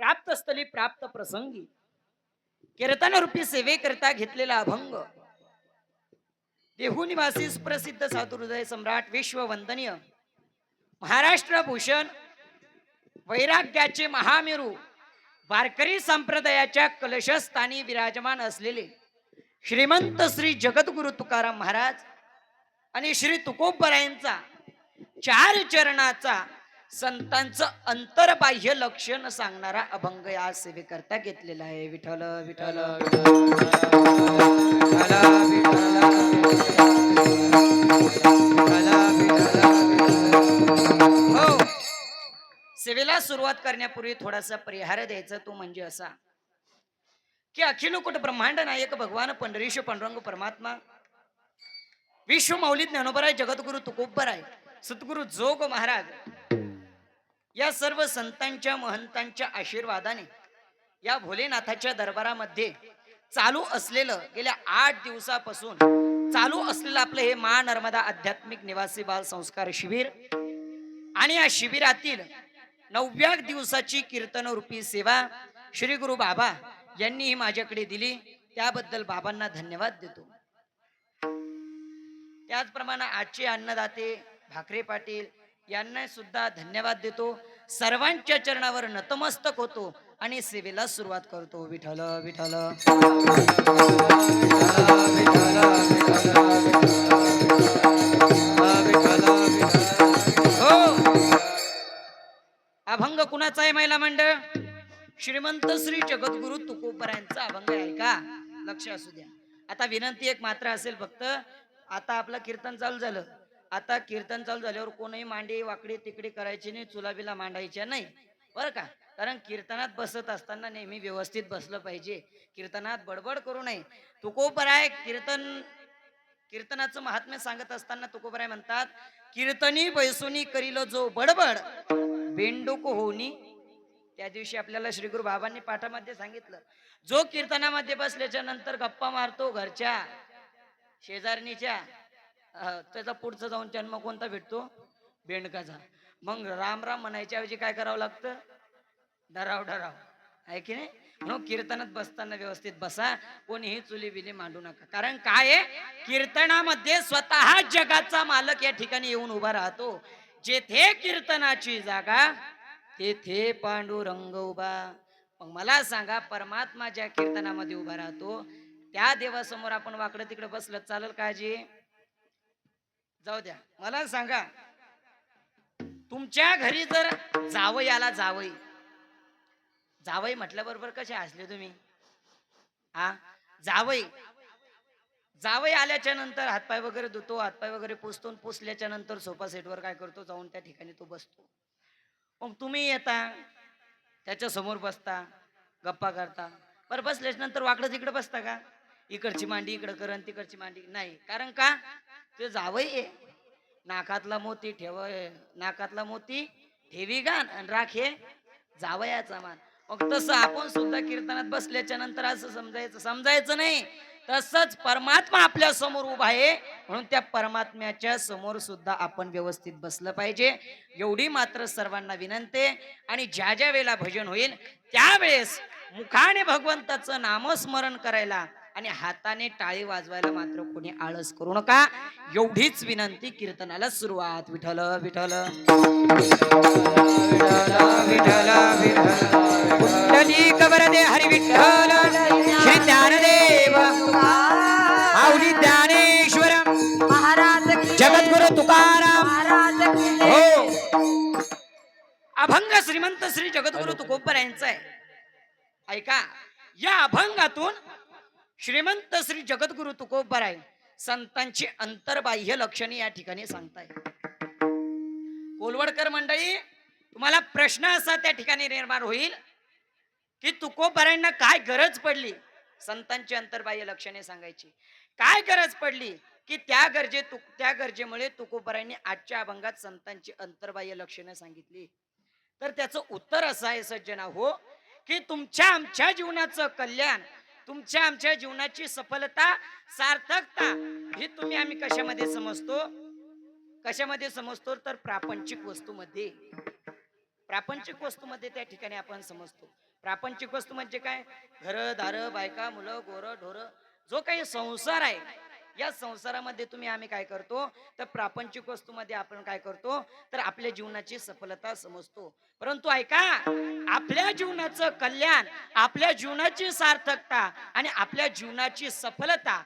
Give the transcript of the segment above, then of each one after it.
प्राप्त स्थली प्राप्त प्रसंगी कीर्तन रूपी सेवेकरता घेतलेला अभंग देहू निवासी सुप्रसिद्ध साधू हृदय सम्राट विश्ववंदनीय महाराष्ट्र भूषण वैराग्याचे महामेरू वारकरी संप्रदायाच्या कलशस्थानी विराजमान असलेले श्रीमंत श्री जगद्गुरु तुकाराम महाराज आणि श्री तुकोबरायांचा चार चरणाचा संतांचं अंतर्बाह्य लक्षण सांगणारा अभंग या सेवेकरता घेतलेला आहे. विठ्ठल विठ्ठल हो. सेवेला सुरुवात करण्यापूर्वी थोडासा परिहार द्यायचा, तो म्हणजे असा की अखिल कुट ब्रह्मांड नायक भगवान पंढरीश पांडुरंग परमात्मा विश्व मौलिक ज्ञानोबराय जगद्गुरु तुकोबराय सद्गुरु जोग महाराज या सर्व संतांच्या महंतांच्या आशीर्वादाने या भोलेनाथाच्या दरबारामध्ये चालू असलेलं गेल्या 8 दिवसापासून चालू असलेलं आपलं हे मा नर्मदा आध्यात्मिक निवासी बाल संस्कार शिबिर आणि या शिबिरातील 9व्या दिवसाची कीर्तन रूपी सेवा श्री गुरु बाबा यांनी माझ्याकडे दिली, त्याबद्दल बाबांना धन्यवाद देतो. त्याचप्रमाणे आजचे अन्नदाते भाकरे पाटील यांना सुद्धा धन्यवाद देतो. सर्वांच्या चरणावर नतमस्तक होतो आणि सेवेला सुरुवात करतो. विठ्ठल विठ्ठल हो. अभंग कुणाचा आहे महिला मंडळ? श्रीमंत श्री जगद्गुरु तुकोबरायांचा अभंग आहे का? लक्ष असू द्या. आता विनंती एक मात्र असेल फक्त, आता आपलं कीर्तन चालू झालं, आता कीर्तन चालू झाल्यावर कोणीही मांडी वाकडी तिकडी करायची नाही, चुलाबीला मांडायच्या नाही बरं का. कारण कीर्तनात बसत असताना नेहमी व्यवस्थित बसलं पाहिजे, कीर्तनात बडबड करू नये. तुकोबराय कीर्तनाचं महात्म्य सांगत असताना तुकोबराय म्हणतात, कीर्तनी बैसुनी करील जो बडबड बेंडूक होनी. त्या दिवशी आपल्याला श्री गुरु बाबांनी पाठामध्ये सांगितलं, जो कीर्तनामध्ये बसल्याच्या नंतर गप्पा मारतो घरच्या शेजारणीच्या, त्याचा पुढचा जाऊन जन्म कोणता भेटतो? बेंडकाचा. मग राम राम म्हणायच्या ऐवजी काय करावं लागतं? डराव डराव, आहे की नाही? म्हणून कीर्तनात बसताना व्यवस्थित बसा, कोणीही चुली बिली मांडू नका. कारण काय आहे, कीर्तनामध्ये स्वतः जगाचा मालक या ठिकाणी येऊन उभा राहतो. जेथे कीर्तनाची जागा तेथे पांडुरंग उभा. मग मला सांगा, परमात्मा ज्या कीर्तनामध्ये उभा राहतो त्या देवासमोर आपण वाकडं तिकडे बसलं चालेल काळजी? जाऊ द्या. मला सांगा, तुमच्या घरी जर जावई आला, जावई जावई म्हटल्याबरोबर कसे हसले तुम्ही? हा, जावई जावई आल्याच्या नंतर हातपाय वगैरे धुतो, हातपाय वगैरे पुसतो, पुसल्याच्या नंतर सोफा सेटवर काय करतो, जाऊन त्या ठिकाणी तो बसतो. मग तुम्ही येता त्याच्या समोर बसता, गप्पा करता. बरं, बसल्याच्या नंतर वाकडं तिकडे बसता का? इकडची मांडी इकडं करण, तिकडची मांडी नाही. कारण का? ते जावई आहे. नाकातला मोती नाकातला मोती ठेवी गान आणि राखे जावयाचा मान. मग तसं आपण सुद्धा कीर्तनात बसल्याच्या नंतर असं समजायचं नाही. तसंच परमात्मा आपल्या समोर उभा आहे, म्हणून त्या परमात्म्याच्या समोर सुद्धा आपण व्यवस्थित बसलं पाहिजे, एवढी मात्र सर्वांना विनंती. आणि ज्या ज्या वेळेला भजन होईल त्यावेळेस मुखाने भगवंताचं नामस्मरण करायला आणि हाताने टाळी वाजवायला मात्र कोणी आळस करू नका, एवढीच विनंती. कीर्तनाला सुरुवात. विठ्ठल विठ्ठल कुंडलिक वरदे हरी विठ्ठल श्री ज्ञानदेव माऊली ज्ञानेश्वर महाराज जगद्गुरु तुकाराम महाराज हो. अभंग श्रीमंत श्री जगद्गुरु तुकोबरायांचा आहे. ऐका, या अभंगातून श्रीमंत श्री जगद्गुरु तुकोबराय संतांची अंतर्बाह्य लक्षणे या ठिकाणी सांगताय. कोलवडकर मंडळी, तुम्हाला प्रश्न असा त्या ठिकाणी निर्माण होईल की तुकोबरायांना काय गरज पडली संतांची अंतर्बाह्य लक्षणे सांगायची? काय गरज पडली की त्या गरजेमुळे तुकोबरायांनी आजच्या अभंगात संतांची अंतर्बाह्य लक्षणे सांगितली? तर त्याचं उत्तर असं आहे सज्जना हो, की तुमच्या आमच्या जीवनाचं कल्याण, तुमच्या आमच्या जीवनाची सफलता, सार्थकता ही तुम्ही आम्ही कशामध्ये समजतो तर प्रापंचिक वस्तूमध्ये. प्रापंचिक वस्तूमध्ये त्या ठिकाणी आपण समजतो. प्रापंचिक वस्तू म्हणजे काय? घर दार बायका मुलं गोर ढोर, जो काही संसार आहे, या संसारामध्ये तुम्ही आम्ही काय करतो, तर प्रापंचिक वस्तूमध्ये आपण काय करतो, तर आपल्या जीवनाची सफलता समजतो. परंतु ऐका, आपल्या जीवनाचं कल्याण, आपल्या जीवनाची सार्थकता आणि आपल्या जीवनाची सफलता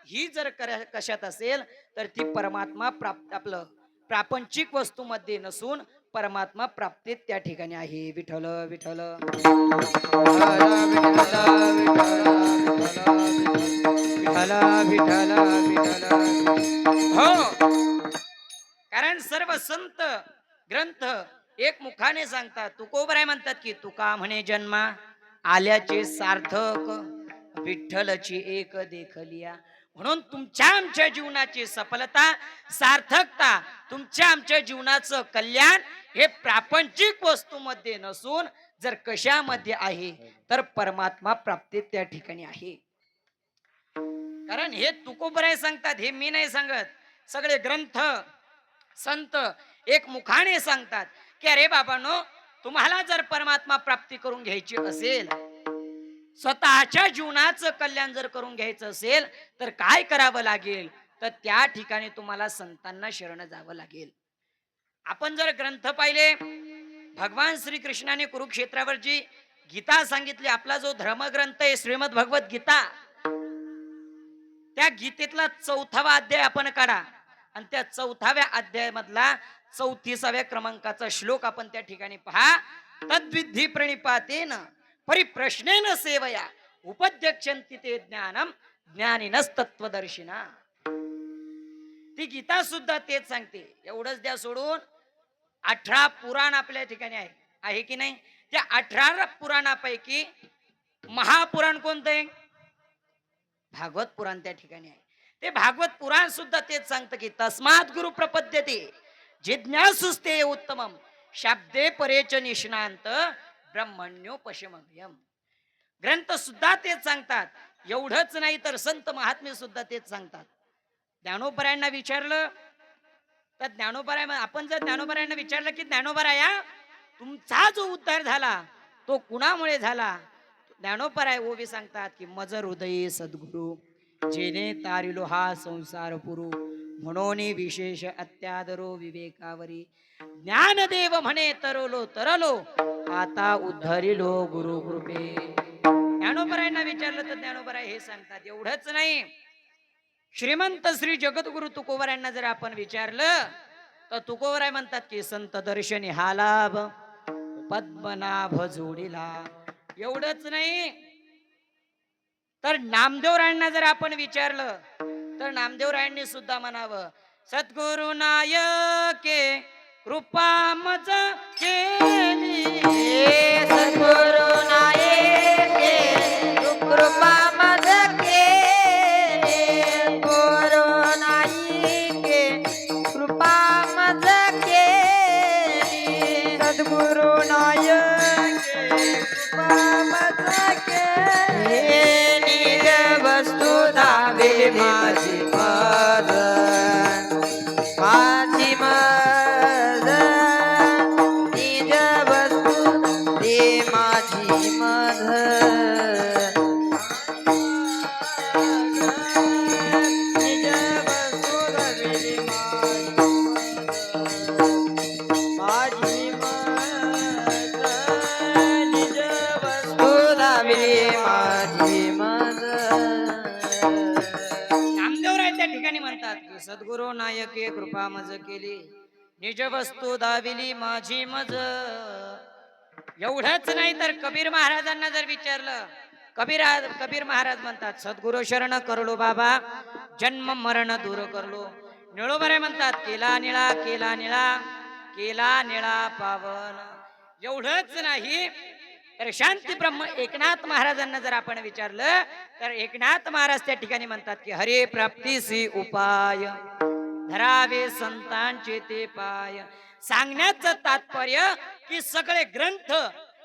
ही जर कशात असेल, तर ती परमात्मा प्राप्त आपलं प्रापंचिक वस्तूमध्ये नसून परमात्मा प्राप्तीत त्या ठिकाणी आहे. विठ्ठल विठ्ठल विठ्ठल हो. कारण सर्व संत ग्रंथ एक मुखाने सांगतात. तुकोबराय म्हणतात की तुका म्हणे जन्मा आल्याचे सार्थक विठ्ठलची एक देखलिया. म्हणून तुमच्या आमच्या जीवनाची सफलता सार्थकता, तुमच्या आमच्या जीवनाचं कल्याण हे प्रापंचिक वस्तूमध्ये नसून जर कशामध्ये आहे, तर परमात्मा प्राप्तीत त्या ठिकाणी आहे. कारण हे तुकोबराय सांगतात, हे मी नाही सांगत. सगळे ग्रंथ संत एक मुखाने सांगतात की अरे बाबांनो, तुम्हाला जर परमात्मा प्राप्ती करून घ्यायची असेल, स्वतःच्या जीवनाचं कल्याण जर करून घ्यायचं असेल, तर काय करावं लागेल, तर त्या ठिकाणी तुम्हाला संतांना शरण जावं लागेल. आपण जर ग्रंथ पाहिले, भगवान श्री कृष्णाने कुरुक्षेत्रावर जी गीता सांगितली, आपला जो धर्मग्रंथ आहे श्रीमद भगवत गीता, त्या गीतेतला 4था अध्याय आपण काढा आणि त्या 4व्या अध्यायामधला 34व्या क्रमांकाचा श्लोक आपण त्या ठिकाणी पहा. तद्विधी प्रणिपातेन परिप्रश्नेन सेवया उपद्यक्षन्ति ते ज्ञानम ज्ञानिनस्तत्वदर्शिना. ती गीता सुद्धा तेच सांगते. एवढंच द्या सोडून 18 पुराण आपल्या ठिकाणी आहे की नाही? त्या 18 पुराणापैकी महापुराण कोणतं आहे? भागवत पुराण त्या ठिकाणी आहे. ते भागवत पुराण सुद्धा तेच सांगतं की तस्मात् गुरु प्रपद्यते जिज्ञासुस्ते उत्तमम शाब्दे परेच निष्णांत ब्रह्मण्योपशमव्यम. ग्रंथ सुद्धा तेच सांगतात. एवढंच नाही तर संत महात्मे सुद्धा तेच सांगतात. ज्ञानोबरायांना विचारलं तर ज्ञानोबराय, आपण जर ज्ञानोबरायांना विचारलं की ज्ञानोबराया, तुमचा जो उद्धार झाला तो कुणामुळे झाला, ज्ञानोबराय ओवी सांगतात की मज हृदयी सद्गुरु जेने तारिलो हा संसार पुरू म्हणून विशेष अत्यादरो विवेकावरी ज्ञानदेव म्हणे तरलो तरलो आता उद्धरिलो गुरु कृपे. ज्ञानोबरायांना विचारलं तर ज्ञानोबराय हे सांगतात. एवढंच नाही, श्रीमंत श्री जगद्गुरु तुकोबरायांना जर आपण विचारलं तर तुकोबराय म्हणतात की संत दर्शनी हा लाभ पद्मनाभ जोडीला. एवढंच नाही तर नामदेवरायांना जर आपण विचारलं तर नामदेवरायांनी सुद्धा म्हणावं सद्गुरु नायके कृपा मज केली. सद्गुरु नायके कृपा मज केली. गुरु नायके कृपा मज केली. सद्गुरु नायके कृपा मज केली. निज वस्तू धावे माझी मज, माझी मज. निज वस्तू दे माझी मज. निज वस्तू धावे माझी मज. निज वस्तू धावे माझी मज. नामदेवराय त्या ठिकाणी म्हणतात की सद्गुरु नायके कृपा मज केली, निज वस्तू दाविली माझी मज. एवढंच नाही तर कबीर महाराजांना जर विचारलं, कबीर महाराज म्हणतात सद्गुरु शरण करलो बाबा जन्म मरण दूर करलो. निळोबरे म्हणतात केला निळा केला निळा केला निळा पावन. एवढंच नाही तर शांती ब्रह्म एकनाथ महाराजांना जर आपण विचारलं तर एकनाथ महाराज त्या ठिकाणी म्हणतात की हरे प्राप्तीसी उपाय धरावे संतांचे ते पाय. सांगण्याचं तात्पर्य की सगळे ग्रंथ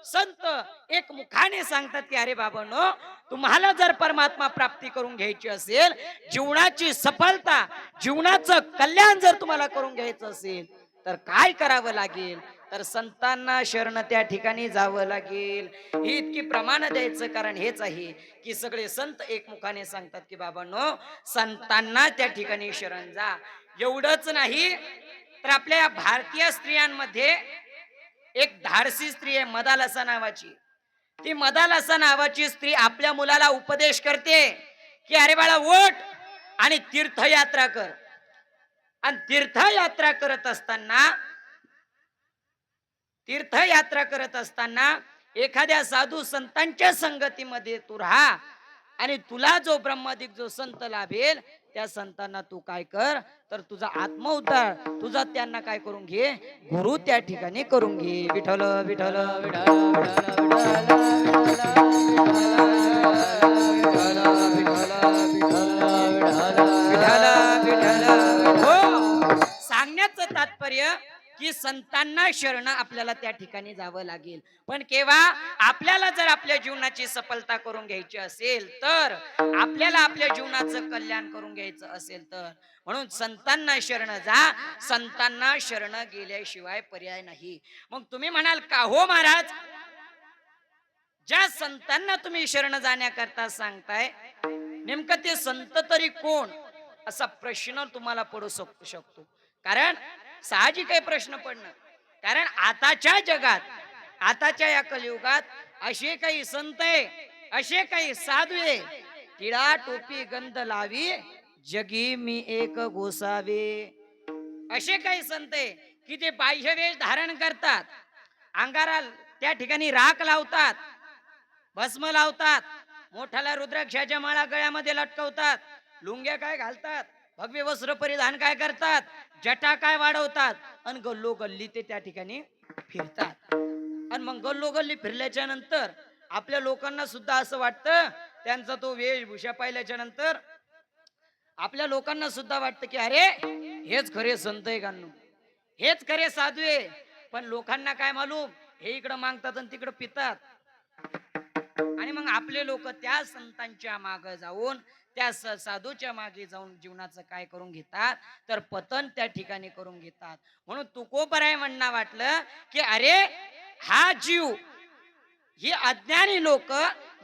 संत एक मुखाने सांगतात की अरे बाबांनो, तुम्हाला जर परमात्मा प्राप्ती करून घ्यायची असेल, जीवनाची सफलता जीवनाचं कल्याण जर तुम्हाला करून घ्यायचं असेल तर काय करावं लागेल, तर संतांना शरण त्या ठिकाणी जावं लागेल. ही इतकी प्रमाण द्यायचं कारण हेच आहे की सगळे संत एकमुखाने सांगतात की बाबांनो, संतांना त्या ठिकाणी शरण जा. एवढंच नाही तर आपल्या या भारतीय स्त्रियांमध्ये एक धाडसी स्त्री आहे मदालसा नावाची. ती मदालसा नावाची स्त्री आपल्या मुलाला उपदेश करते की अरे बाळा उठ आणि तीर्थयात्रा कर. आणि तीर्थयात्रा करत असताना एखाद्या साधू संतांच्या संगतीमध्ये तू राहा आणि तुला जो ब्रह्मादिक जो संत लाभेल त्या संतांना तू काय कर तर तुझा आत्मउद्धार तुझा त्यांना काय करून घे, गुरु त्या ठिकाणी करून घे. विठ्ठल विठ्ठल हो, सांगण्याचं तात्पर्य की संतांना शरण आपल्याला त्या ठिकाणी जावं लागेल. पण केव्हा? आपल्याला जर आपल्या जीवनाची सफलता करून घ्यायची असेल तर, आपल्याला आपल्या जीवनाचं कल्याण करून घ्यायचं असेल तर. म्हणून संतांना शरण जा. संतांना शरण गेल्याशिवाय पर्याय नाही. मग तुम्ही म्हणाल का हो महाराज, ज्या संतांना तुम्ही शरण जाण्याकरता सांगताय नेमकं ते संत तरी कोण, असा प्रश्न तुम्हाला पडू शकतो. कारण साहजिक आहे प्रश्न पडणं. कारण आताच्या जगात, आताच्या या कलियुगात असे काही संत आहे, असे काही साधू आहे, टिळा टोपी गंध लावी जगी मी एक गोसावे. असे काही संत आहे की ते बाह्यवेश धारण करतात, अंगारा त्या ठिकाणी राख लावतात, भस्म लावतात, मोठ्याला रुद्राक्षाच्या माळा गळ्यामध्ये लटकवतात, लुंग्या काय घालतात, भगवे वस्त्र परिधान काय करतात, जटा काय वाढवतात आणि गल्लो गल्ली ते त्या ठिकाणी फिरतात. आणि मग गल्लो गल्ली फिरल्याच्या नंतर आपल्या लोकांना सुद्धा असं वाटतं, त्यांचा तो वेशभूषा पाहिल्याच्या नंतर आपल्या लोकांना सुद्धा वाटतं की अरे हेच खरे संत आहे गाणू, हेच खरे साधू आहे. पण लोकांना काय मालूम, हे इकडं मागतात आणि तिकडं पितात. आणि मग आपले लोक त्या संतांच्या मागे जाऊन, त्या साधूच्या मागे जाऊन जीवनाचं काय करून घेतात तर पतन त्या ठिकाणी करून घेतात. म्हणून तुकोबराय म्हणणं वाटलं की अरे हा जीव, ही अज्ञानी लोक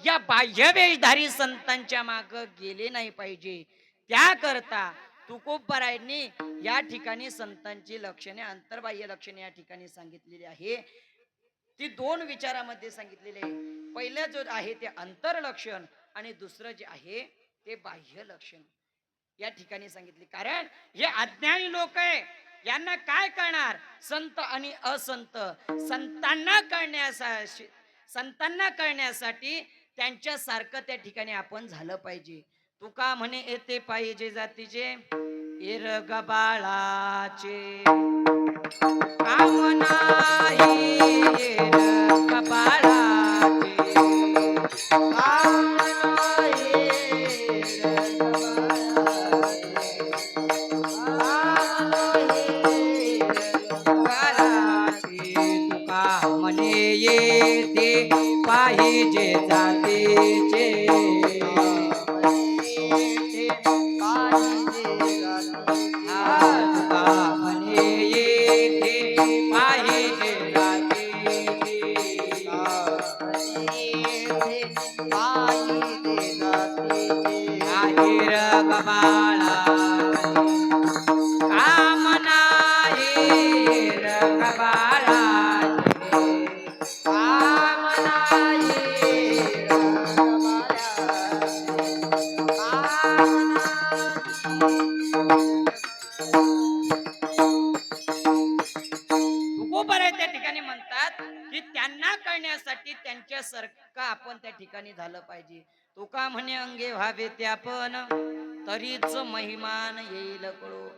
या बाह्यवेशधारी संतांच्या मागे गेले नाही पाहिजे. त्याकरता तुकोबरायांनी या ठिकाणी संतांची लक्षणे, अंतर्बाह्य लक्षणे या ठिकाणी सांगितलेली आहे. ती दोन विचारामध्ये सांगितलेले आहे. पहिलं जो आहे ते अंतर लक्षण आणि दुसरं जे आहे ते बाह्य लक्षण या ठिकाणी सांगितले. कारण हे अज्ञानी लोक आहे, यांना काय करणार संत आणि असंत. संतांना कळण्यासाठी त्यांच्या सारखं त्या ठिकाणी आपण झालं पाहिजे. तुका म्हणे येते पाहिजे जातीचे इरग बाळाचे काम नाही इरग बाळाचे काम नाही इरग बाळाचे तुका म्हणे येते पाहिजे जातीचे त्या ठिकाणी म्हणतात की त्यांना कळण्यासाठी त्यांच्या सारखं आपण त्या ठिकाणी झालं पाहिजे. तुका म्हणे अंगे व्हावे त्यापण तरीच महिमान येईल कळो.